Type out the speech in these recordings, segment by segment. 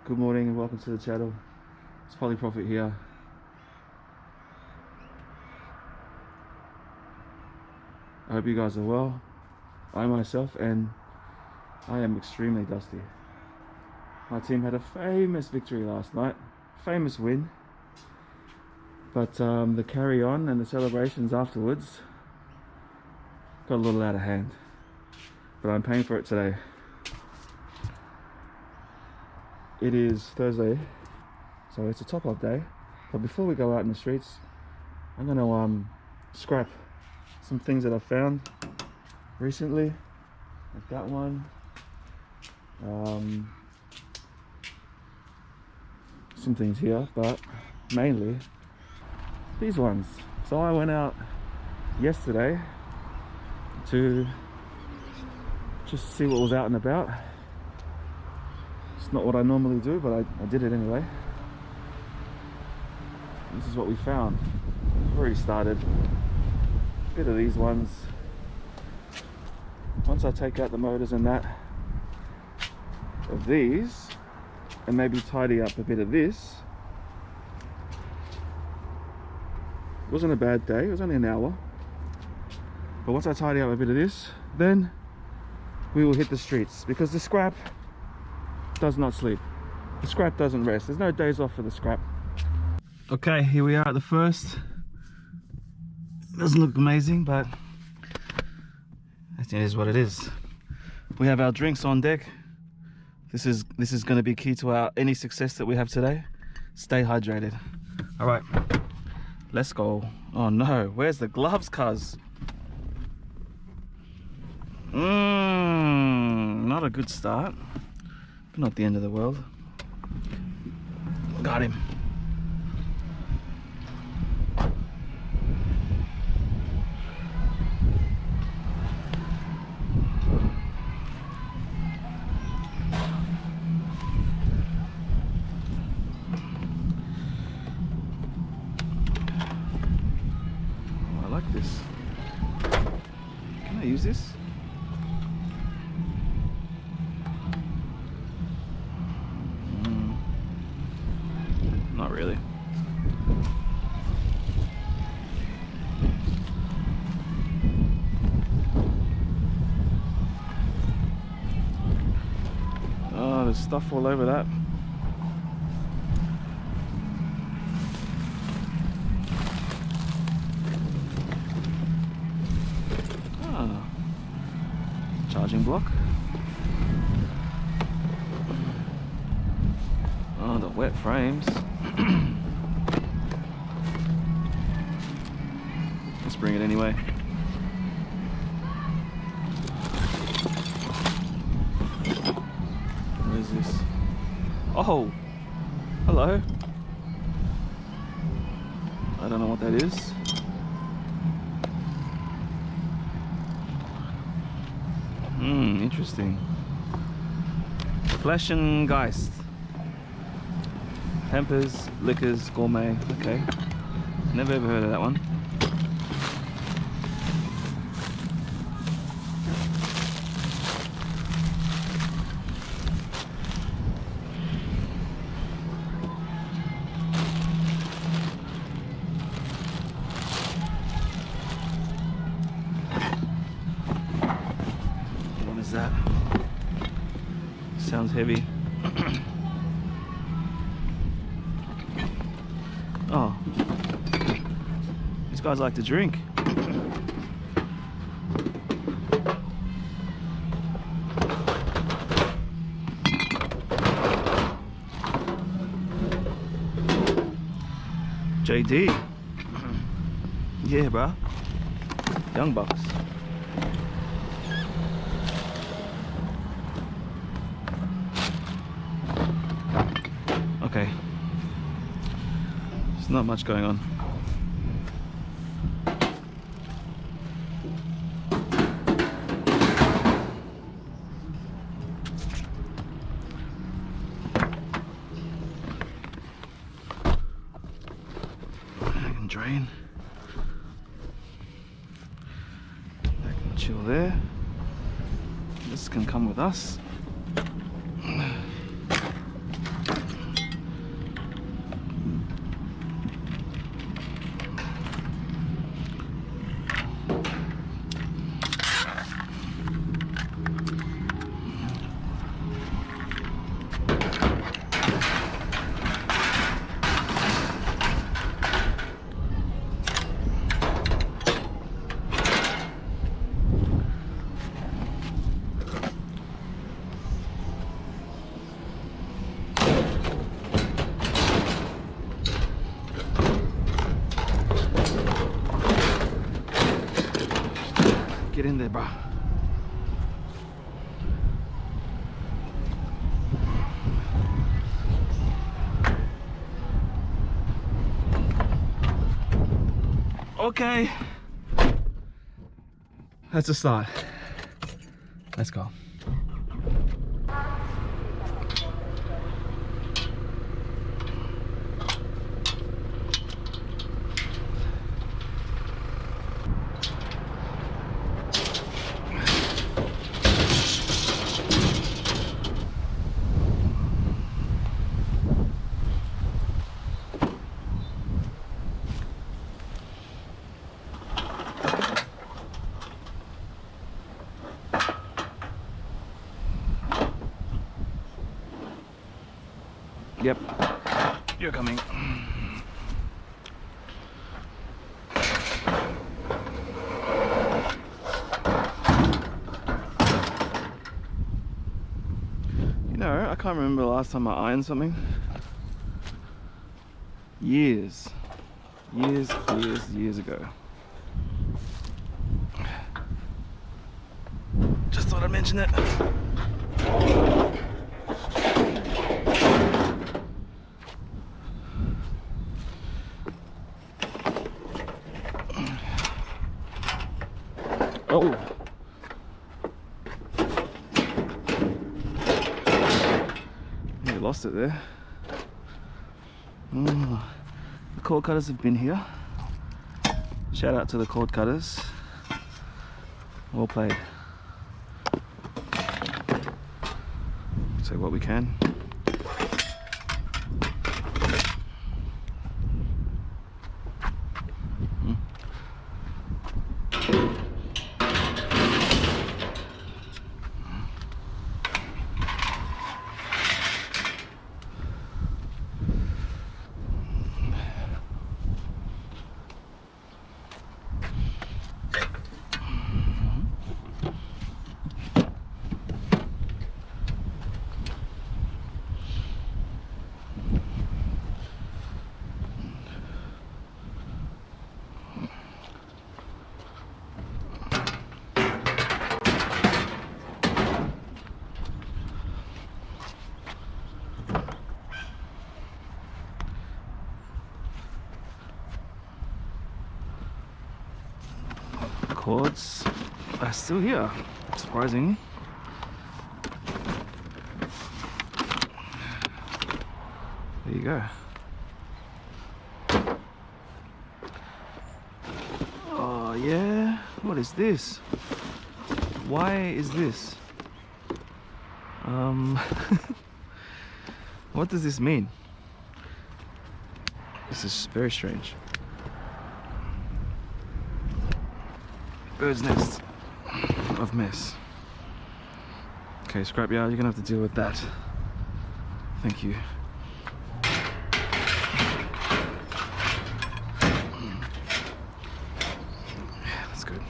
Good morning and welcome to the channel. It's Polyprofit here. I hope you guys are well. I myself am extremely dusty. My team had a famous victory last night, famous win, but the carry on and the celebrations afterwards got a little out of hand, but I'm paying for it today. It is Thursday, so it's a top-up day, but before we go out in the streets, I'm going to scrap some things that I've found recently, like that one, some things here, but mainly these ones. So I went out yesterday to just see what was out and about. It's not what I normally do, but I did it anyway. This is what we found. I've already started. A bit of these ones. Once I take out the motors and that of these, and maybe tidy up a bit of this. It wasn't a bad day, it was only an hour. But once I tidy up a bit of this, then we will hit the streets, because the scrap does not sleep. The scrap doesn't rest. There's no days off for the scrap. Okay, here we are at the first. It doesn't look amazing, but it is what it is. We have our drinks on deck. This is going to be key to any success that we have today. Stay hydrated. All right, let's go. Oh no, where's the gloves, cuz? Not a good start. Not the end of the world. Got him. Oh, I like this. Can I use this? Not really. Oh, there's stuff all over that. Ah, charging block. Oh, the wet frames. Let's bring it anyway. What is this? Oh, hello. I don't know what that is. Interesting. Flesh and Geist. Hampers, liquors, gourmet. Okay. Never ever heard of that one. What is that? Sounds heavy. Oh, these guys like to drink. JD. Yeah, bro. Young Bucks. Okay. There's not much going on. I can drain. I can chill there. This can come with us. Get in there, bro. Okay. That's a start. Let's go. Yep, you're coming. You know, I can't remember the last time I ironed something. Years ago. Just thought I'd mention it. Oh. You lost it there. The cord cutters have been here. Shout out to the cord cutters. Well played. Take what we can. Cords are still here, surprisingly. There you go. Oh yeah, what is this? Why is this? What does this mean? This is very strange. Bird's nest of mess. Okay, scrapyard, you're gonna have to deal with that. Thank you. Yeah, that's good.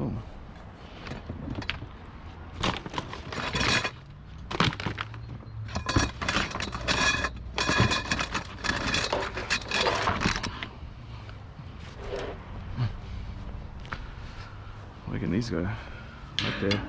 Oh. Where can these go? Right there.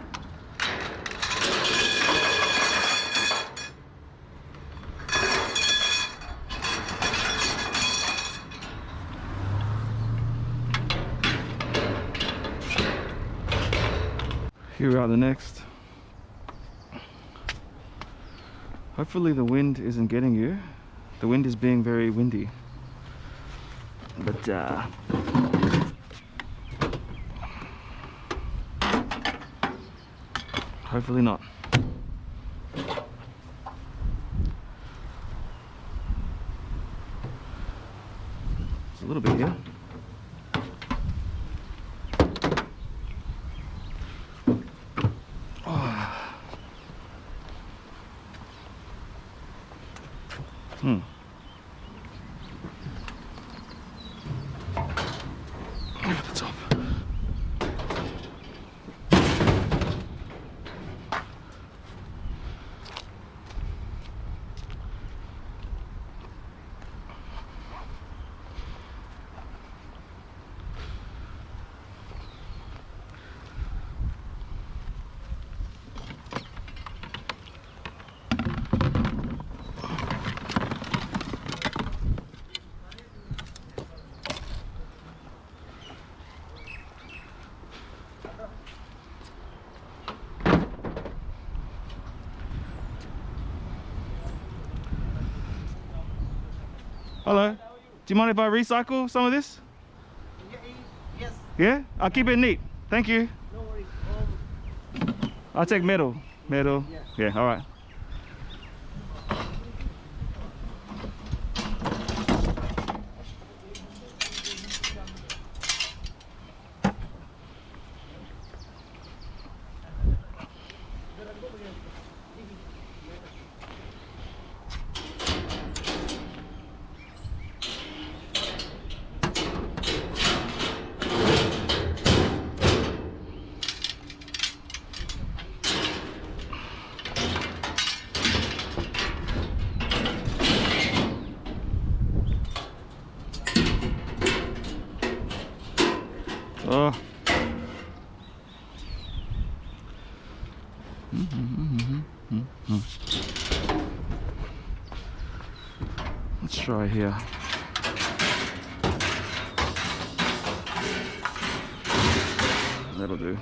Here we are, the next. Hopefully the wind isn't getting you. The wind is being very windy. But hopefully not. It's a little bit here. Hmm. Over the top. Hello. Do you mind if I recycle some of this? Yes. Yeah? I'll keep it neat. Thank you. No worries. I'll take metal. Metal. Yeah. Yeah, all right. Oh. Let's try here. That'll do.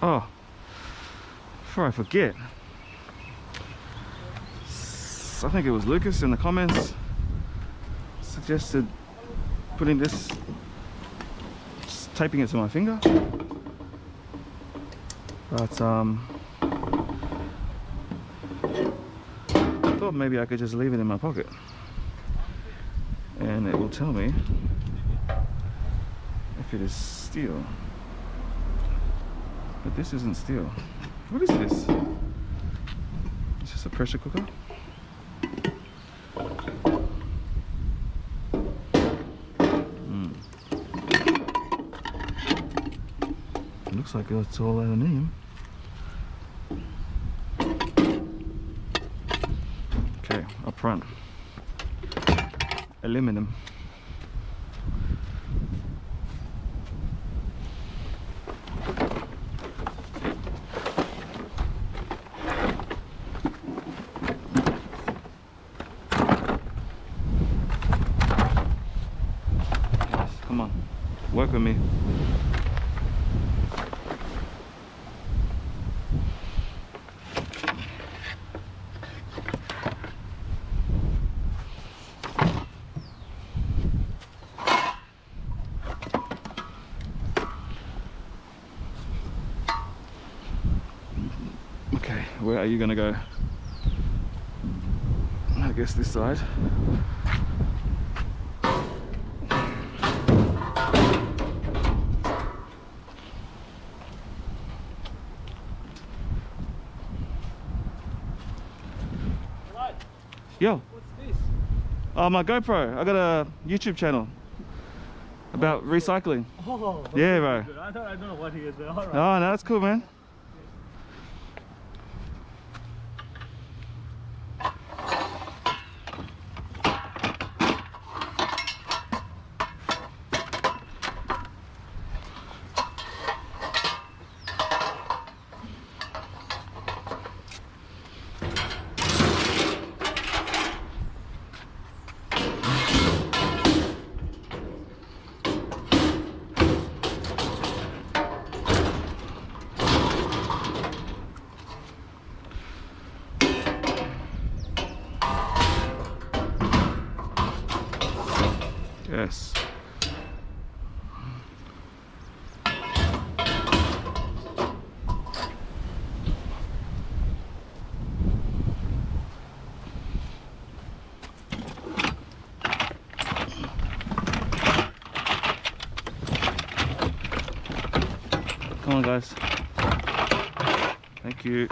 Oh, before I forget, I think it was Lucas in the comments suggested putting this, just taping it to my finger, but I thought maybe I could just leave it in my pocket and it will tell me if it is steel. But this isn't steel. What is this? It's just a pressure cooker. It looks like it's all aluminium. Okay, up front. Aluminum. Come on, work with me. Okay, where are you gonna go? I guess this side. Yo. What's this? Oh, my GoPro. I got a YouTube channel about recycling. Oh. Yeah, bro. I don't know what he is, but alright. Oh, no, that's cool, man. Yes. Come on, guys. Thank you.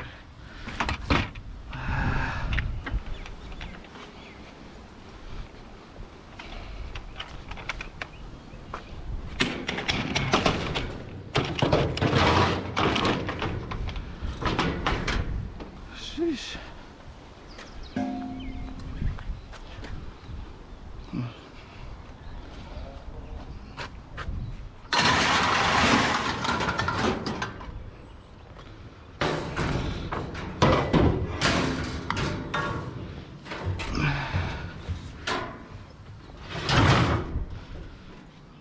Sheesh.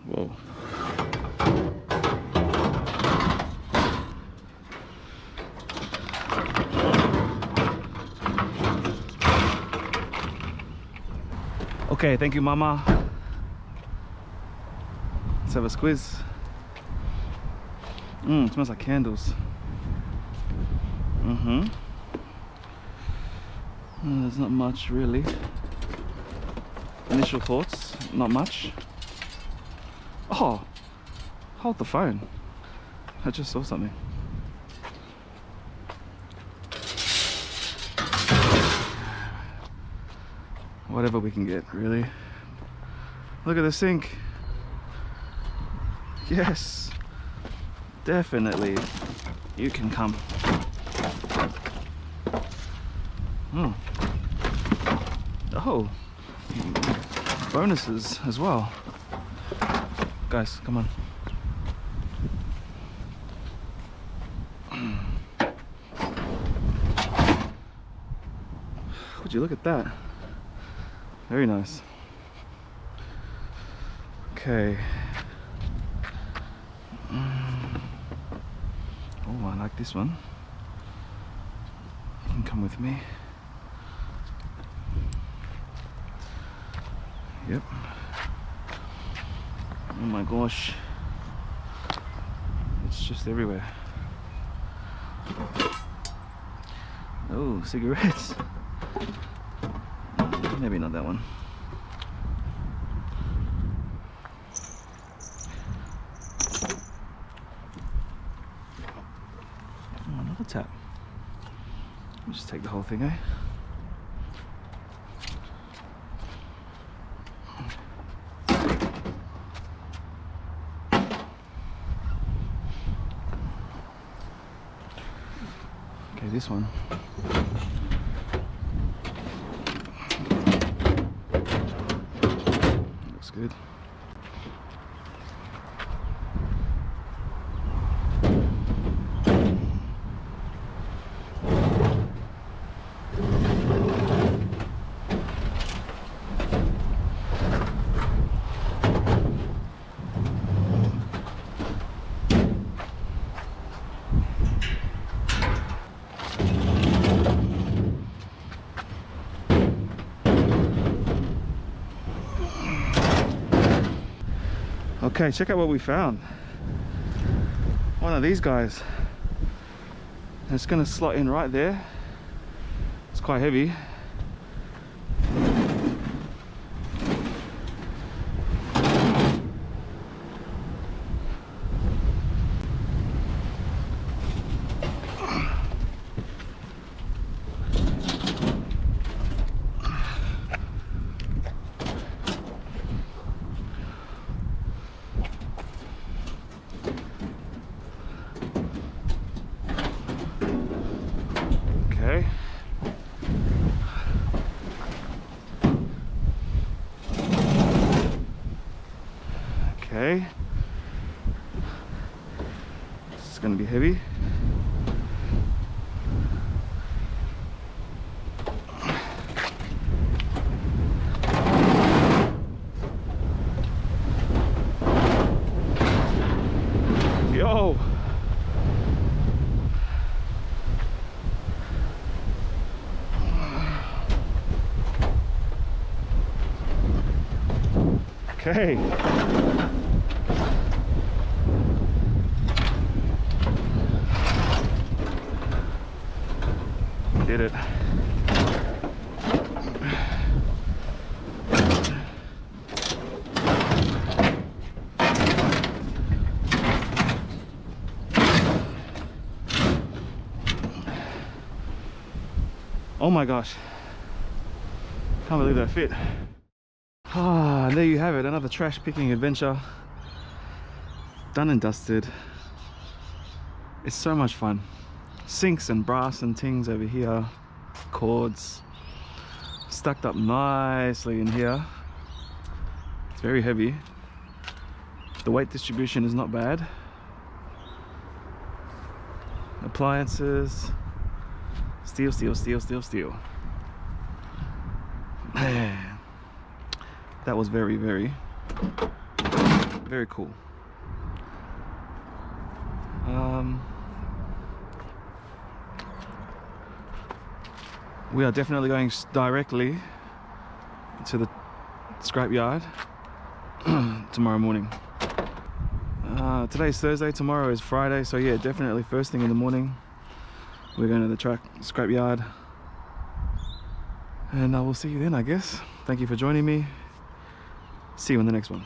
Whoa. Okay, thank you, Mama. Let's have a squeeze. It smells like candles. There's not much really. Initial thoughts, not much. Oh, hold the phone. I just saw something. Whatever we can get, really. Look at the sink. Yes, definitely. You can come. Oh, bonuses as well. Guys, come on. Would you look at that? Very nice. Okay. Oh, I like this one. You can come with me. Yep. Oh my gosh. It's just everywhere. Oh, cigarettes. Maybe not that one. Oh, another tap. I'll just take the whole thing, eh? Okay, this one. Looks good. Okay, check out what we found. One of these guys. And it's gonna slot in right there. It's quite heavy. Okay. Okay. This is going to be heavy. Yo. Okay. Did it. Oh my gosh. Can't believe that fit. Ah, and there you have it, another trash picking adventure. Done and dusted. It's so much fun. Sinks and brass and things over here. Cords. Stacked up nicely in here. It's very heavy. The weight distribution is not bad. Appliances. Steel, steel, steel, steel, steel. Man, that was very, very, very cool. We are definitely going directly to the scrapyard tomorrow morning. Today's Thursday, tomorrow is Friday, so yeah, definitely first thing in the morning we're going to the scrapyard, and I will see you then, I guess. Thank you for joining me. See you in the next one.